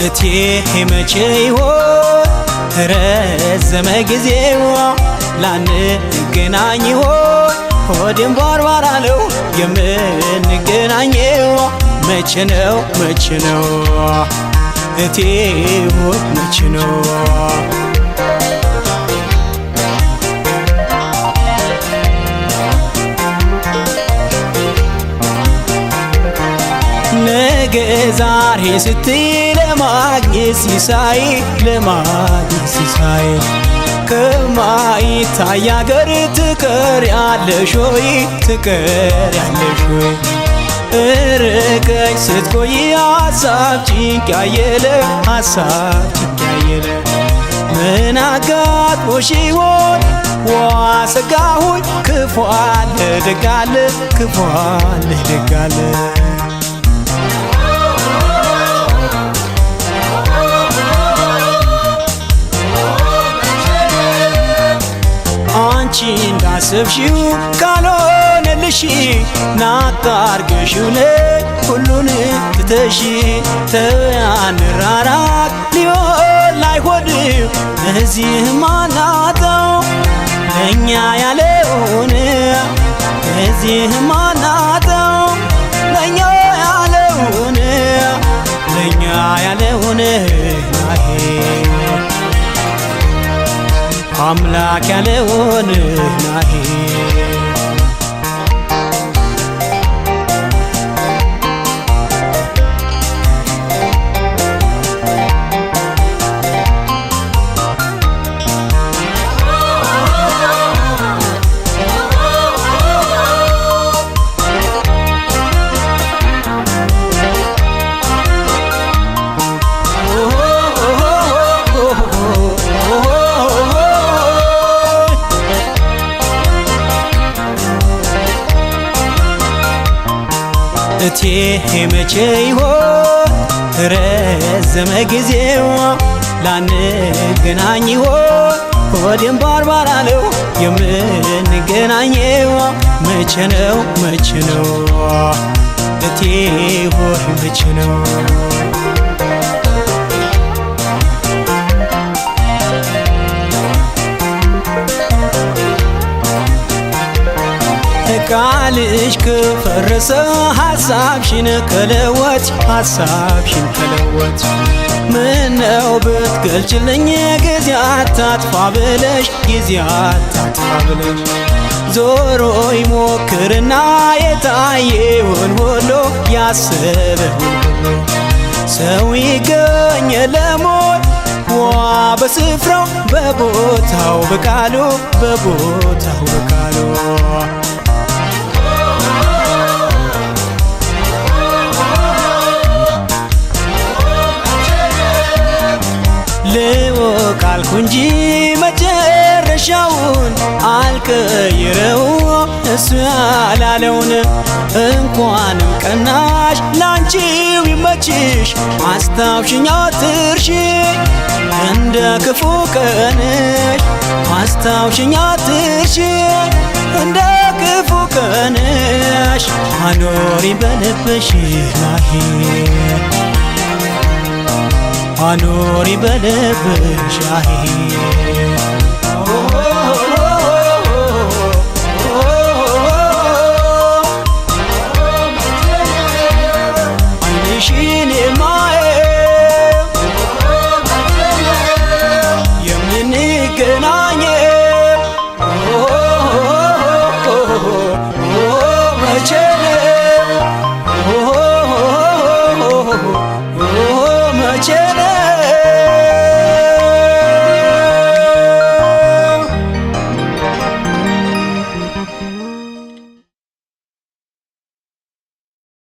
እቴ መቼ ይሆን ረዘመ ጊዜው ላንገናኝ ይሆን ሆዴም ባርባር አለው የምንገናኘው መቼ ነው እቴ ሆይ መቼ ነው ነገ ዛሬ ስትይ ለማግኘት ሲሳይ ከማይታይ አገር ትቀሪያለሽ ወይ እርቀሽ ስትቆይ ሀሳብ ጭንቅ ያየለ ምን አጋጥሞሽ ይሆን ዋ ሰጋሁኝ ክፉ አለ ደግ አለ አንቺ እንዳሰብሽው ካልሆነልሽ ናቅ አርገሽው ሁሉን ትተሽ ተያንራራቅ ሊሆን ላይሆን እዚህ ማናጣው ለእኛ ያለውን እዚህ ማናጣው ለእኛ ያለውን ናሄ አምላክ ያለውን ናሄ እቴ መቼ ይሆን ረዘመ ጊዜው ላንገናኝ ይሆን ሆዴም ባርባር አለው የምንገናኘው መቼ ነው እቴ ሆይ መቼ ነው ቃልሽ ከፈረሰ ሐሳብሽን ከለወጥ ምነው ብትገልጭልኝ ጊዜ አታጥፋ ብለሽ ዞሮ ይሞክርና የታየውን ሁሉ ያሰበውን ሁሉ ሰው ይገኝ ለሞት ዋ በስፍራው በቦታው በቃሉ ልወቃልኩ እንጂ መጨረሻውን አልቀይረው እሱ ያላለውን እንኳንም ቀናሽ ላንቺው ይመችሽ አስታውሽኝ አትርሺ እንደ ክፉ ቀንሽ አስታውሽኝ አትርሺ እንደ ክፉ ቀንሽ አኖሪ በልብሽ ናሂ አኖሪ በልብሽ